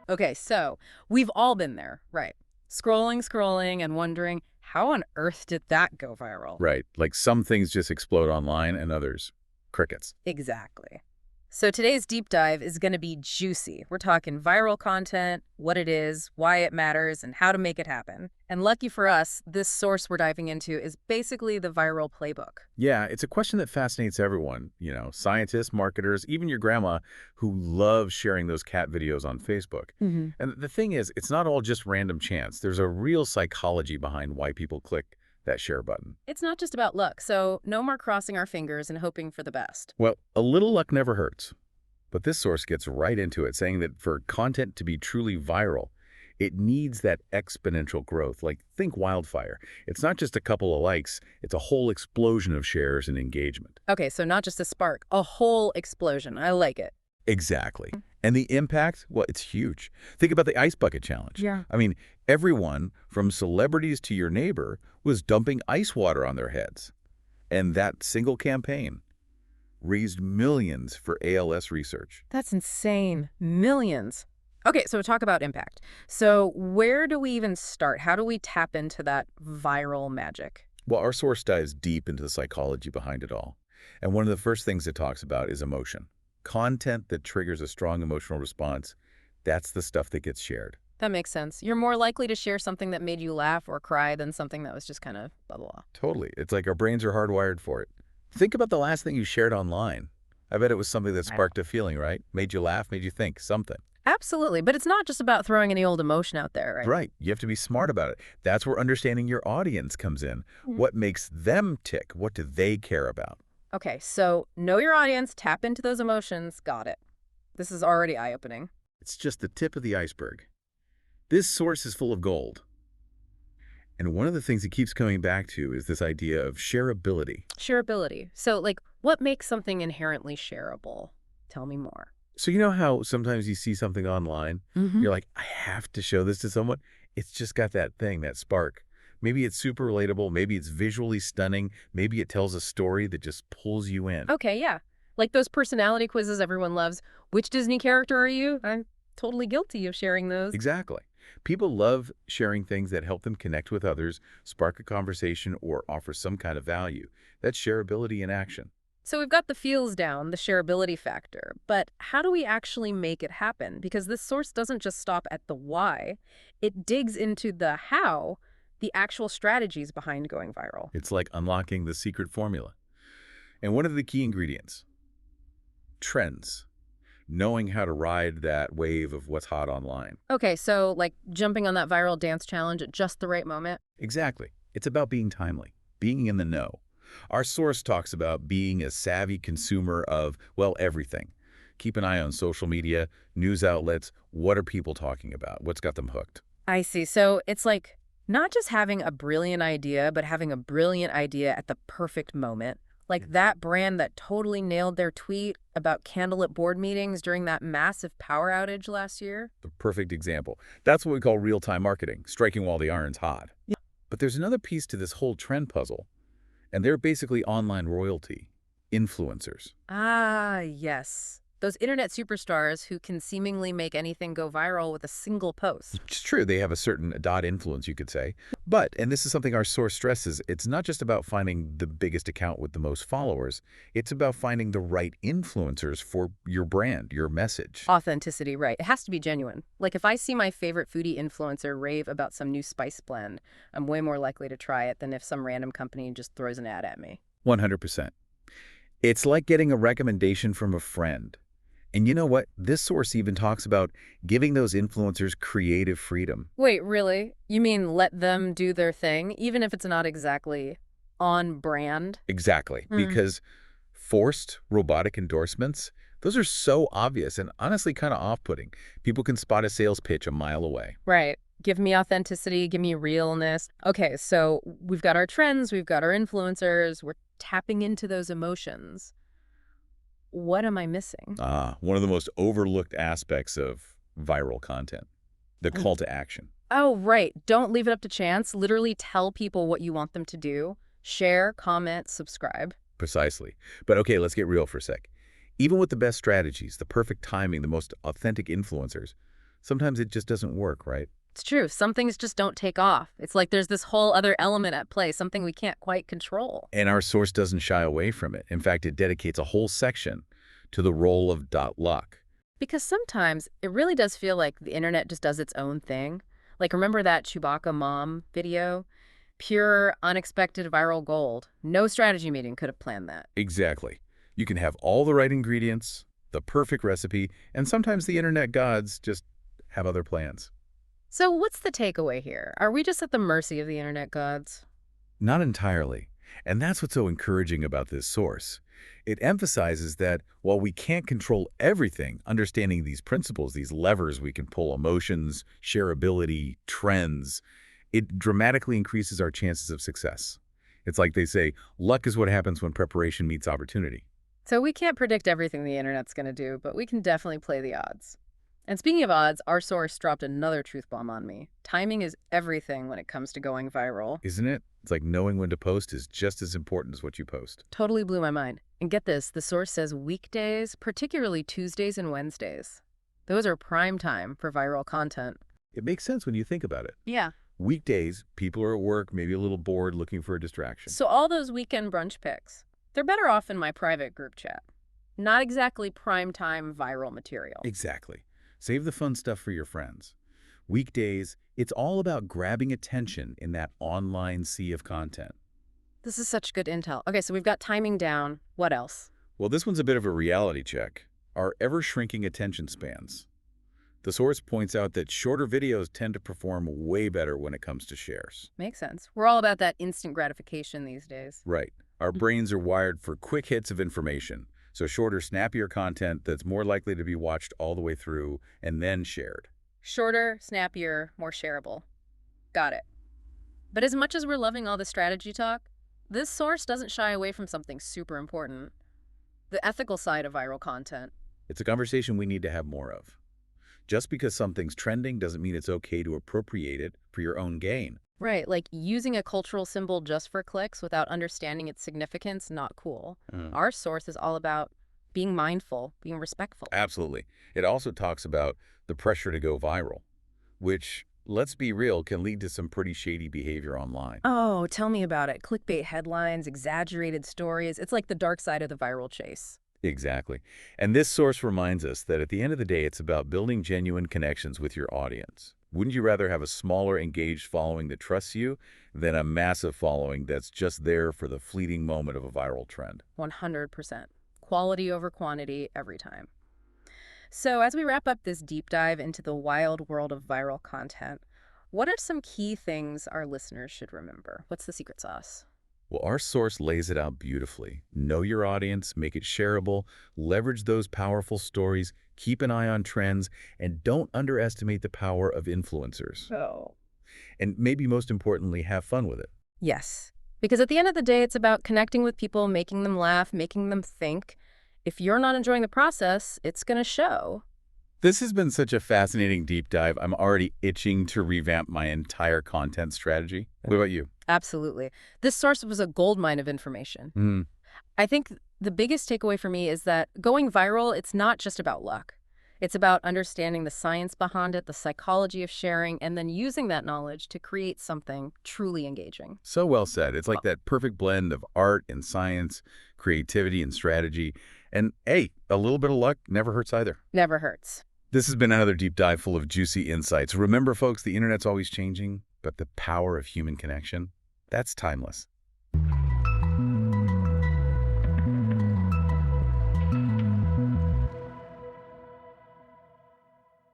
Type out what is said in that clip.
Okay, so we've all been there, right? Scrolling, and wondering, how on earth did that go viral? Right. Like some things just explode online and others, crickets. Exactly. So today's deep dive is going to be juicy. We're talking viral content, what it is, why it matters, and how to make it happen. And lucky for us, this source we're diving into is basically the viral playbook. Yeah, it's a question that fascinates everyone, scientists, marketers, even your grandma who loves sharing those cat videos on Facebook. And the thing is, it's not all just random chance. There's a real psychology behind why people click that share button. It's not just about luck, so no more crossing our fingers and hoping for the best. Well, a little luck never hurts. But this source gets right into it, saying that for content to be truly viral, it needs that exponential growth. Like, think wildfire. It's not just a couple of likes, it's a whole explosion of shares and engagement. Okay, so not just a spark, a whole explosion. I like it. Exactly. And the impact, well, it's huge. Think about the ice bucket challenge. Yeah. I mean, everyone, from celebrities to your neighbor, was dumping ice water on their heads. And that single campaign raised millions for ALS research. That's insane. Millions. Okay, so talk about impact. So where do we even start? How do we tap into that viral magic? Well, our source dives deep into the psychology behind it all. And one of the first things it talks about is emotion. Content that triggers a strong emotional response, that's the stuff that gets shared. That makes sense. You're more likely to share something that made you laugh or cry than something that was just kind of blah, blah, blah. Totally. It's like our brains are hardwired for it. Think about the last thing you shared online. I bet it was something that I know. sparked a feeling, right? Made you laugh, made you think, something. Absolutely. But it's not just about throwing any old emotion out there, right? Right. You have to be smart about it. That's where understanding your audience comes in. Mhm. What makes them tick? What do they care about? Okay, so know your audience, tap into those emotions. Got it. This is already eye-opening. It's just the tip of the iceberg. This source is full of gold. And one of the things it keeps coming back to is this idea of shareability. Shareability. So, like, what makes something inherently shareable? Tell me more. So you know how sometimes you see something online, Mm-hmm. you're like, I have to show this to someone? It's just got that thing, that spark. Maybe it's super relatable, maybe it's visually stunning, maybe it tells a story that just pulls you in. Okay, yeah. Like those personality quizzes everyone loves. Which Disney character are you? I'm totally guilty of sharing those. Exactly. People love sharing things that help them connect with others, spark a conversation, or offer some kind of value. That's shareability in action. So we've got the feels down, the shareability factor, but how do we actually make it happen? Because this source doesn't just stop at the why, it digs into the how, the actual strategies behind going viral. It's like unlocking the secret formula. And one of the key ingredients, trends. Knowing how to ride that wave of what's hot online. Okay, so like jumping on that viral dance challenge at just the right moment. Exactly. It's about being timely, being in the know. Our source talks about being a savvy consumer of, well, everything. Keep an eye on social media, news outlets. What are people talking about? What's got them hooked? I see. So it's like not just having a brilliant idea, but having a brilliant idea at the perfect moment. Like that brand that totally nailed their tweet about candlelit board meetings during that massive power outage last year. The perfect example. That's what we call real-time marketing, striking while the iron's hot. Yeah. But there's another piece to this whole trend puzzle, and they're basically online royalty, influencers. Ah, yes. Those internet superstars who can seemingly make anything go viral with a single post. It's true, they have a certain dot influence, you could say. But, and this is something our source stresses, it's not just about finding the biggest account with the most followers. It's about finding the right influencers for your brand, your message. Authenticity, right. It has to be genuine. Like if I see my favorite foodie influencer rave about some new spice blend, I'm way more likely to try it than if some random company just throws an ad at me. 100%. It's like getting a recommendation from a friend. And you know what? This source even talks about giving those influencers creative freedom. Wait, really? You mean let them do their thing, even if it's not exactly on brand? Exactly. Because forced robotic endorsements, those are so obvious and honestly kind of off-putting. People can spot a sales pitch a mile away. Right. Give me authenticity, give me realness. Okay, so we've got our trends, we've got our influencers, we're tapping into those emotions. What am I missing? One of the most overlooked aspects of viral content, the call to action. Oh, right. Don't leave it up to chance. Literally tell people what you want them to do. Share, comment, subscribe. Precisely. But okay, let's get real for a sec. Even with the best strategies, the perfect timing, the most authentic influencers, sometimes it just doesn't work, right? It's true. Some things just don't take off. It's like there's this whole other element at play, something we can't quite control. And our source doesn't shy away from it. In fact, it dedicates a whole section to the role of .luck. Because sometimes it really does feel like the internet just does its own thing. Like, remember that Chewbacca mom video? Pure, unexpected viral gold. No strategy meeting could have planned that. Exactly. You can have all the right ingredients, the perfect recipe, and sometimes the internet gods just have other plans. So what's the takeaway here? Are we just at the mercy of the internet gods? Not entirely. And that's what's so encouraging about this source. It emphasizes that while we can't control everything, understanding these principles, these levers we can pull, emotions, shareability, trends, it dramatically increases our chances of success. It's like they say, luck is what happens when preparation meets opportunity. So we can't predict everything the internet's going to do, but we can definitely play the odds. And speaking of odds, our source dropped another truth bomb on me. Timing is everything when it comes to going viral. Isn't it? It's like knowing when to post is just as important as what you post. Totally blew my mind. And get this, the source says weekdays, particularly Tuesdays and Wednesdays. Those are prime time for viral content. It makes sense when you think about it. Yeah. Weekdays, people are at work, maybe a little bored, looking for a distraction. So all those weekend brunch pics, they're better off in my private group chat. Not exactly prime time viral material. Exactly. Save the fun stuff for your friends. Weekdays, it's all about grabbing attention in that online sea of content. This is such good intel. Okay, so we've got timing down. What else? Well, this one's a bit of a reality check. Our ever-shrinking attention spans. The source points out that shorter videos tend to perform way better when it comes to shares. Makes sense. We're all about that instant gratification these days. Right. Our brains are wired for quick hits of information, so shorter, snappier content that's more likely to be watched all the way through and then shared. Shorter, snappier, more shareable. Got it. But as much as we're loving all the strategy talk, this source doesn't shy away from something super important. The ethical side of viral content. It's a conversation we need to have more of. Just because something's trending doesn't mean it's okay to appropriate it for your own gain. Right, like using a cultural symbol just for clicks without understanding its significance, not cool. Our source is all about being mindful, being respectful. Absolutely. It also talks about the pressure to go viral, which, let's be real, can lead to some pretty shady behavior online. Oh, tell me about it. Clickbait headlines, exaggerated stories. It's like the dark side of the viral chase. Exactly. And this source reminds us that at the end of the day, it's about building genuine connections with your audience. Wouldn't you rather have a smaller, engaged following that trusts you than a massive following that's just there for the fleeting moment of a viral trend? 100%. Quality over quantity every time. So as we wrap up this deep dive into the wild world of viral content, what are some key things our listeners should remember? What's the secret sauce? Well, our source lays it out beautifully. Know your audience, make it shareable, leverage those powerful stories, keep an eye on trends, and don't underestimate the power of influencers. Oh. And maybe most importantly, have fun with it. Yes. Because at the end of the day, it's about connecting with people, making them laugh, making them think. If you're not enjoying the process, it's going to show. This has been such a fascinating deep dive. I'm already itching to revamp my entire content strategy. What about you? Absolutely. This source was a goldmine of information. I think the biggest takeaway for me is that going viral, it's not just about luck. It's about understanding the science behind it, the psychology of sharing, and then using that knowledge to create something truly engaging. So well said. It's like that perfect blend of art and science, creativity and strategy. And hey, a little bit of luck never hurts either. Never hurts. This has been another deep dive full of juicy insights. Remember, folks, the internet's always changing, but the power of human connection, that's timeless.